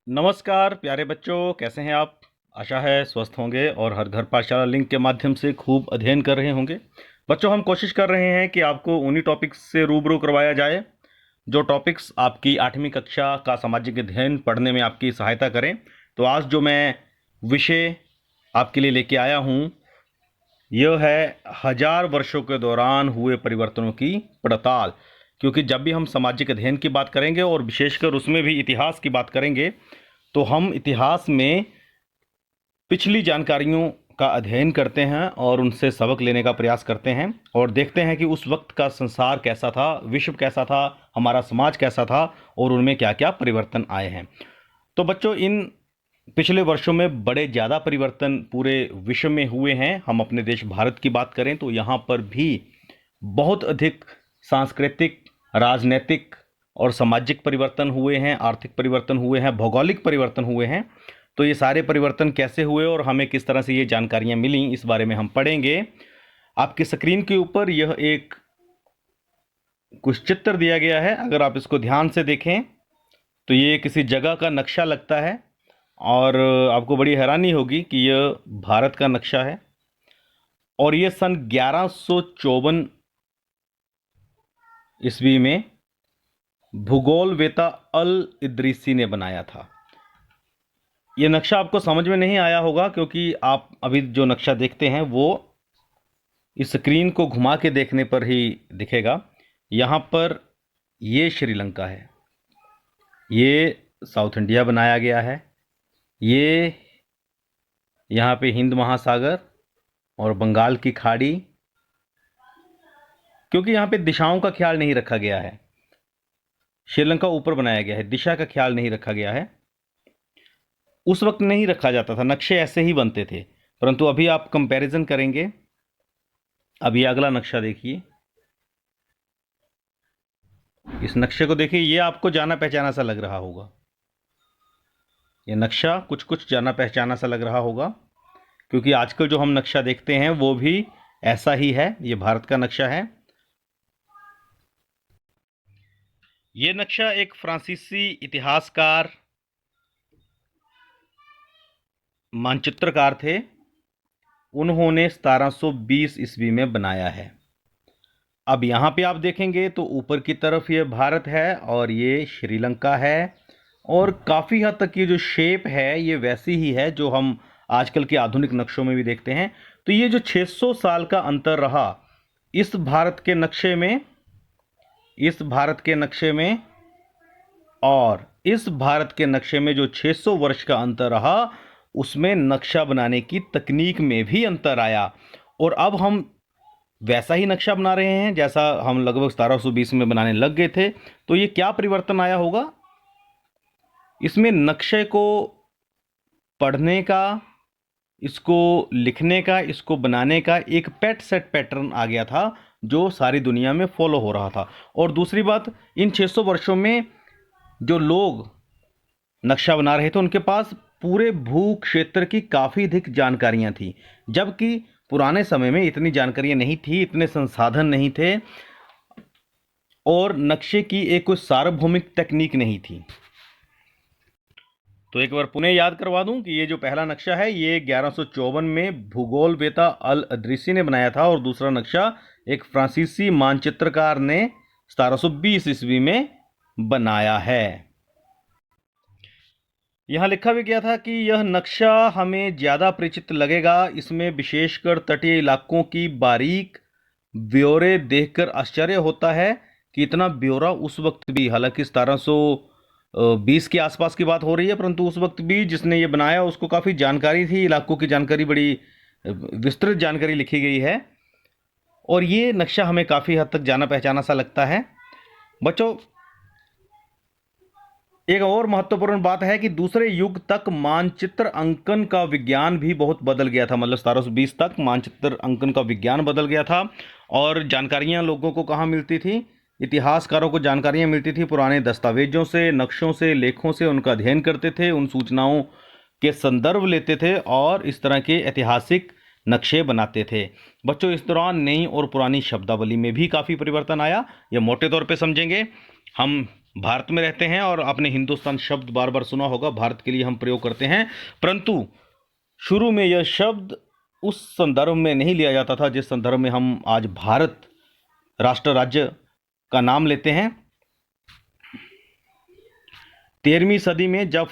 नमस्कार प्यारे बच्चों, कैसे हैं आप। आशा है स्वस्थ होंगे और हर घर पाठशाला लिंक के माध्यम से खूब अध्ययन कर रहे होंगे। बच्चों, हम कोशिश कर रहे हैं कि आपको उन्हीं टॉपिक्स से रूबरू करवाया जाए जो टॉपिक्स आपकी 8वीं कक्षा का सामाजिक अध्ययन पढ़ने में आपकी सहायता करें। तो आज जो मैं विषय आपके लिए लेके आया हूँ यह है 1000 वर्षों के दौरान हुए परिवर्तनों की पड़ताल। क्योंकि जब भी हम सामाजिक अध्ययन की बात करेंगे और विशेषकर उसमें भी इतिहास की बात करेंगे तो हम इतिहास में पिछली जानकारियों का अध्ययन करते हैं और उनसे सबक लेने का प्रयास करते हैं और देखते हैं कि उस वक्त का संसार कैसा था, विश्व कैसा था, हमारा समाज कैसा था और उनमें क्या क्या परिवर्तन आए हैं। तो बच्चों, इन पिछले वर्षों में बड़े ज़्यादा परिवर्तन पूरे विश्व में हुए हैं। हम अपने देश भारत की बात करें तो यहाँ पर भी बहुत अधिक सांस्कृतिक, राजनीतिक और सामाजिक परिवर्तन हुए हैं, आर्थिक परिवर्तन हुए हैं, भौगोलिक परिवर्तन हुए हैं। तो ये सारे परिवर्तन कैसे हुए और हमें किस तरह से ये जानकारियाँ मिली, इस बारे में हम पढ़ेंगे। आपकी स्क्रीन के ऊपर यह एक कुछ चित्र दिया गया है। अगर आप इसको ध्यान से देखें तो ये किसी जगह का नक्शा लगता है और आपको बड़ी हैरानी होगी कि यह भारत का नक्शा है और ये सन 1154 ईस्वी में भूगोलवेत्ता अल इदरीसी ने बनाया था। ये नक्शा आपको समझ में नहीं आया होगा क्योंकि आप अभी जो नक्शा देखते हैं वो इस स्क्रीन को घुमा के देखने पर ही दिखेगा। यहाँ पर ये श्रीलंका है, ये साउथ इंडिया बनाया गया है, ये यहाँ पे हिंद महासागर और बंगाल की खाड़ी। क्योंकि यहाँ पे दिशाओं का ख्याल नहीं रखा गया है, श्रीलंका ऊपर बनाया गया है, दिशा का ख्याल नहीं रखा गया है। उस वक्त नहीं रखा जाता था, नक्शे ऐसे ही बनते थे। परंतु अभी आप कंपैरिजन करेंगे। अब ये अगला नक्शा देखिए, इस नक्शे को देखिए, ये आपको जाना पहचाना सा लग रहा होगा। ये नक्शा कुछ कुछ जाना पहचाना सा लग रहा होगा क्योंकि आजकल जो हम नक्शा देखते हैं वो भी ऐसा ही है। ये भारत का नक्शा है। ये नक्शा एक फ्रांसीसी इतिहासकार, मानचित्रकार थे, उन्होंने 1720 ईस्वी में बनाया है। अब यहाँ पे आप देखेंगे तो ऊपर की तरफ ये भारत है और ये श्रीलंका है और काफ़ी हद तक ये जो शेप है ये वैसी ही है जो हम आजकल के आधुनिक नक्शों में भी देखते हैं। तो ये जो 600 साल का अंतर रहा इस भारत के नक्शे में, इस भारत के नक्शे में और इस भारत के नक्शे में, जो 600 वर्ष का अंतर रहा उसमें नक्शा बनाने की तकनीक में भी अंतर आया और अब हम वैसा ही नक्शा बना रहे हैं जैसा हम लगभग 1720 में बनाने लग गए थे। तो ये क्या परिवर्तन आया होगा, इसमें नक्शे को पढ़ने का, इसको लिखने का, इसको बनाने का एक पेट सेट पैटर्न आ गया था जो सारी दुनिया में फॉलो हो रहा था। और दूसरी बात, इन 600 वर्षों में जो लोग नक्शा बना रहे थे उनके पास पूरे भू क्षेत्र की काफ़ी अधिक जानकारियां थी, जबकि पुराने समय में इतनी जानकारियां नहीं थी, इतने संसाधन नहीं थे और नक्शे की एक कोई सार्वभौमिक तकनीक नहीं थी। तो एक बार पुनः याद करवा दूं कि ये जो पहला नक्शा है ये 1154 में भूगोलवेत्ता अल इदरीसी ने बनाया था और दूसरा नक्शा एक फ्रांसीसी मानचित्रकार ने 1720 ईस्वी में बनाया है। यहाँ लिखा भी गया था कि यह नक्शा हमें ज़्यादा परिचित लगेगा, इसमें विशेषकर तटीय इलाकों की बारीक ब्यौरे देखकर आश्चर्य होता है कि इतना ब्यौरा उस वक्त भी, हालांकि 1720 के आसपास की बात हो रही है, परंतु उस वक्त भी जिसने ये बनाया उसको काफ़ी जानकारी थी, इलाकों की जानकारी, बड़ी विस्तृत जानकारी लिखी गई है और ये नक्शा हमें काफ़ी हद तक जाना पहचाना सा लगता है। बच्चों, एक और महत्वपूर्ण बात है कि दूसरे युग तक मानचित्र अंकन का विज्ञान भी बहुत बदल गया था। मतलब 1720 तक मानचित्र अंकन का विज्ञान बदल गया था और जानकारियां लोगों को कहाँ मिलती थी, इतिहासकारों को जानकारियां मिलती थी पुराने दस्तावेजों से, नक्शों से, लेखों से। उनका अध्ययन करते थे, उन सूचनाओं के संदर्भ लेते थे और इस तरह के ऐतिहासिक नक्शे बनाते थे। बच्चों, इस दौरान नई और पुरानी शब्दावली में भी काफ़ी परिवर्तन आया। यह मोटे तौर पे समझेंगे। हम भारत में रहते हैं और आपने हिंदुस्तान शब्द बार बार सुना होगा, भारत के लिए हम प्रयोग करते हैं, परंतु शुरू में यह शब्द उस संदर्भ में नहीं लिया जाता था जिस संदर्भ में हम आज भारत राष्ट्र राज्य का नाम लेते हैं। 13वीं सदी में जब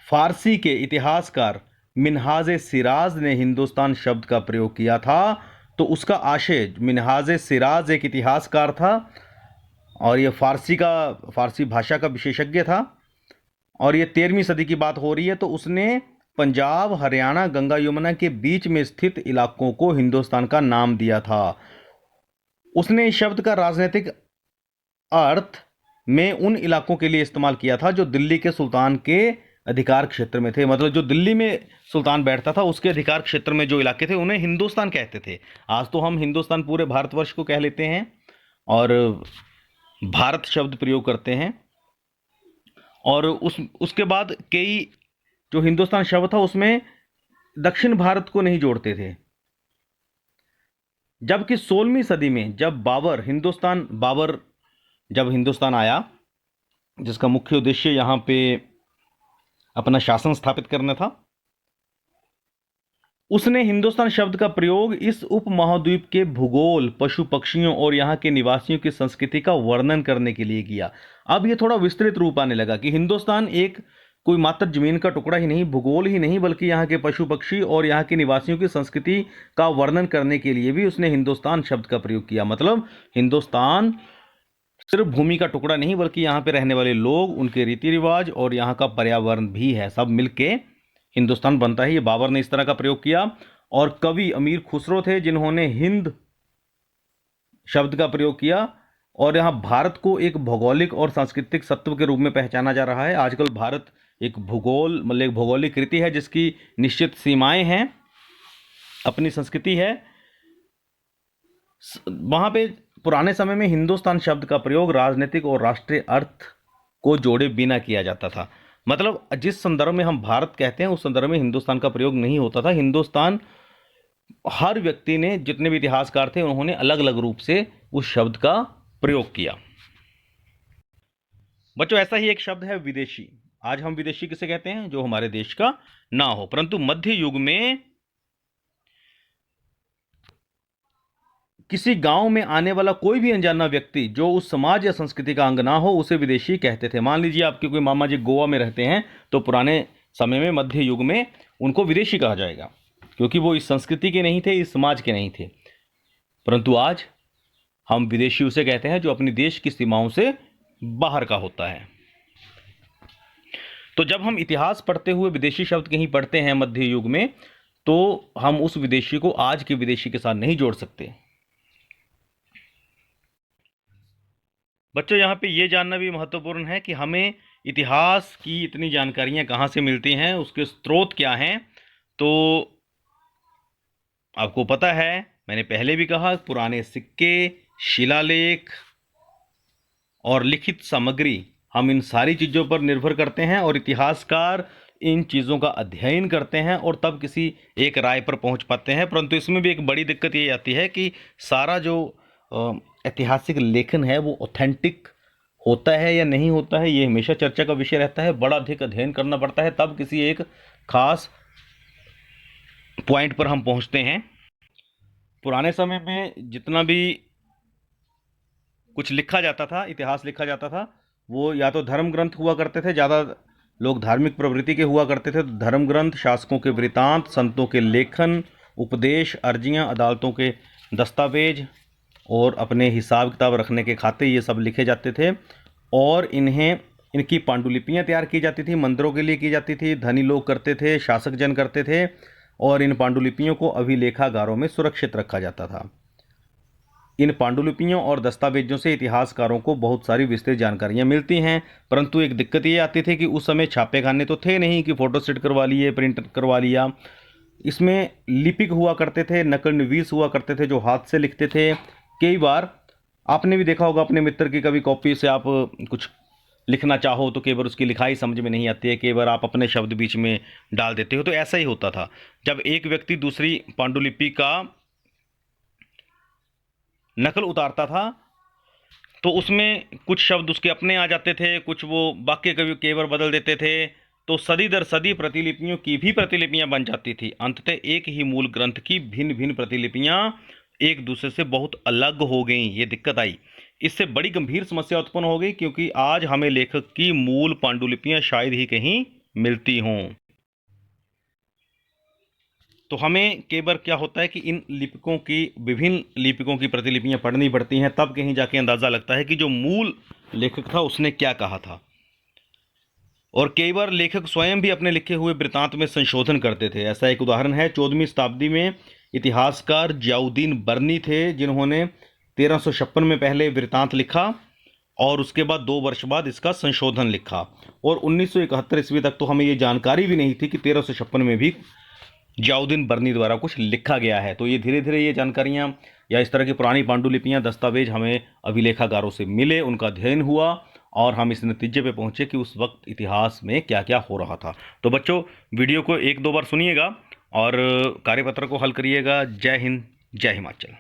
फारसी के इतिहासकार मिन्हाज सिराज ने हिंदुस्तान शब्द का प्रयोग किया था, तो उसका आशय, मिन्हाज सिराज एक इतिहासकार था और ये फारसी भाषा का विशेषज्ञ था, और ये 13वीं सदी की बात हो रही है, तो उसने पंजाब, हरियाणा, गंगा यमुना के बीच में स्थित इलाकों को हिंदुस्तान का नाम दिया था। उसने इस शब्द का राजनीतिक अर्थ में उन इलाकों के लिए इस्तेमाल किया था जो दिल्ली के सुल्तान के अधिकार क्षेत्र में थे। मतलब जो दिल्ली में सुल्तान बैठता था उसके अधिकार क्षेत्र में जो इलाके थे उन्हें हिंदुस्तान कहते थे। आज तो हम हिंदुस्तान पूरे भारतवर्ष को कह लेते हैं और भारत शब्द प्रयोग करते हैं। और उसके बाद कई जो हिंदुस्तान शब्द था उसमें दक्षिण भारत को नहीं जोड़ते थे। जबकि 16वीं सदी में जब बाबर जब हिंदुस्तान आया, जिसका मुख्य उद्देश्य यहाँ पे अपना शासन स्थापित करना था, उसने हिंदुस्तान शब्द का प्रयोग इस उपमहाद्वीप के भूगोल, पशु पक्षियों और यहाँ के निवासियों की संस्कृति का वर्णन करने के लिए किया। अब ये थोड़ा विस्तृत रूप आने लगा कि हिंदुस्तान एक कोई मात्र जमीन का टुकड़ा ही नहीं, भूगोल ही नहीं, बल्कि यहाँ के पशु पक्षी और यहाँ के निवासियों की संस्कृति का वर्णन करने के लिए भी उसने हिंदुस्तान शब्द का प्रयोग किया। मतलब हिंदुस्तान सिर्फ भूमि का टुकड़ा नहीं, बल्कि यहाँ पे रहने वाले लोग, उनके रीति रिवाज और यहाँ का पर्यावरण भी है, सब मिलके हिंदुस्तान बनता है। ये बाबर ने इस तरह का प्रयोग किया। और कवि अमीर खुसरो थे जिन्होंने हिंद शब्द का प्रयोग किया। और यहाँ भारत को एक भौगोलिक और सांस्कृतिक सत्व के रूप में पहचाना जा रहा है। आजकल भारत एक भौगोलिक कृति है जिसकी निश्चित सीमाएं हैं, अपनी संस्कृति है। वहां पे पुराने समय में हिंदुस्तान शब्द का प्रयोग राजनीतिक और राष्ट्रीय अर्थ को जोड़े बिना किया जाता था। मतलब जिस संदर्भ में हम भारत कहते हैं उस संदर्भ में हिंदुस्तान का प्रयोग नहीं होता था। हिंदुस्तान, हर व्यक्ति ने, जितने भी इतिहासकार थे, उन्होंने अलग अलग रूप से उस शब्द का प्रयोग किया। बच्चों, ऐसा ही एक शब्द है विदेशी। आज हम विदेशी किसे कहते हैं? जो हमारे देश का ना हो। परंतु मध्य युग में किसी गांव में आने वाला कोई भी अनजाना व्यक्ति जो उस समाज या संस्कृति का अंग ना हो उसे विदेशी कहते थे। मान लीजिए आपके कोई मामा जी गोवा में रहते हैं, तो पुराने समय में, मध्य युग में, उनको विदेशी कहा जाएगा क्योंकि वो इस संस्कृति के नहीं थे, इस समाज के नहीं थे। परंतु आज हम विदेशी उसे कहते हैं जो अपने देश की सीमाओं से बाहर का होता है। तो जब हम इतिहास पढ़ते हुए विदेशी शब्द कहीं पढ़ते हैं मध्य युग में, तो हम उस विदेशी को आज के विदेशी के साथ नहीं जोड़ सकते। बच्चों, यहाँ पे ये जानना भी महत्वपूर्ण है कि हमें इतिहास की इतनी जानकारियाँ कहाँ से मिलती हैं, उसके स्रोत क्या हैं। तो आपको पता है, मैंने पहले भी कहा, पुराने सिक्के, शिलालेख और लिखित सामग्री, हम इन सारी चीज़ों पर निर्भर करते हैं और इतिहासकार इन चीज़ों का अध्ययन करते हैं और तब किसी एक राय पर पहुंच पाते हैं। परंतु इसमें भी एक बड़ी दिक्कत ये आती है कि सारा जो ऐतिहासिक लेखन है वो ऑथेंटिक होता है या नहीं होता है, ये हमेशा चर्चा का विषय रहता है। बड़ा अधिक अध्ययन करना पड़ता है, तब किसी एक खास पॉइंट पर हम पहुंचते हैं। पुराने समय में जितना भी कुछ लिखा जाता था, इतिहास लिखा जाता था, वो या तो धर्म ग्रंथ हुआ करते थे, ज़्यादा लोग धार्मिक प्रवृत्ति के हुआ करते थे, तो धर्म ग्रंथ, शासकों के वृतांत, संतों के लेखन, उपदेश, अर्जियां, अदालतों के दस्तावेज और अपने हिसाब किताब रखने के खाते, ये सब लिखे जाते थे। और इनकी पांडुलिपियाँ तैयार की जाती थी, मंदिरों के लिए की जाती थी, धनी लोग करते थे, शासक जन करते थे, और इन पांडुलिपियों को अभिलेखागारों में सुरक्षित रखा जाता था। इन पांडुलिपियों और दस्तावेजों से इतिहासकारों को बहुत सारी विस्तृत जानकारियाँ मिलती हैं। परंतु एक दिक्कत ये आती थी कि उस समय छापे खाने तो थे नहीं कि फ़ोटोस्टेट करवा लिए, प्रिंट करवा लिया। इसमें लिपिक हुआ करते थे, नकल निवीस हुआ करते थे जो हाथ से लिखते थे। कई बार आपने भी देखा होगा अपने मित्र की कभी कॉपी से आप कुछ लिखना चाहो तो कई बार उसकी लिखाई समझ में नहीं आती है, कई बार आप अपने शब्द बीच में डाल देते हो। तो ऐसा ही होता था, जब एक व्यक्ति दूसरी पांडुलिपि का नकल उतारता था तो उसमें कुछ शब्द उसके अपने आ जाते थे, कुछ वो वाक्य कवि केवल बदल देते थे, तो सदी दर सदी प्रतिलिपियों की भी प्रतिलिपियां बन जाती थी। अंततः एक ही मूल ग्रंथ की भिन्न भिन्न प्रतिलिपियां एक दूसरे से बहुत अलग हो गईं। ये दिक्कत आई। इससे बड़ी गंभीर समस्या उत्पन्न हो गई, क्योंकि आज हमें लेखक की मूल पांडुलिपियां शायद ही कहीं मिलती हों। तो हमें कई बार क्या होता है कि इन लिपिकों की, विभिन्न लिपिकों की प्रतिलिपियां पढ़नी पड़ती हैं, तब कहीं जाके अंदाजा लगता है कि जो मूल लेखक था उसने क्या कहा था। और कई बार लेखक स्वयं भी अपने लिखे हुए वृत्तांत में संशोधन करते थे। ऐसा एक उदाहरण है, 14वीं शताब्दी में इतिहासकार जियाउद्दीन बर्नी थे, जिन्होंने 1356 में पहले वृत्तांत लिखा और उसके बाद 2 वर्ष बाद इसका संशोधन लिखा। और 1971 ईस्वी तक तो हमें ये जानकारी भी नहीं थी कि 1356 में भी जियाउद्दीन बर्नी द्वारा कुछ लिखा गया है। तो ये धीरे धीरे ये जानकारियाँ या इस तरह की पुरानी पांडुलिपियाँ, दस्तावेज हमें अभिलेखागारों से मिले, उनका अध्ययन हुआ और हम इस नतीजे पे पहुंचे कि उस वक्त इतिहास में क्या क्या हो रहा था। तो बच्चों, वीडियो को 1-2 बार सुनिएगा और कार्यपत्र को हल करिएगा। जय हिंद, जय हिमाचल।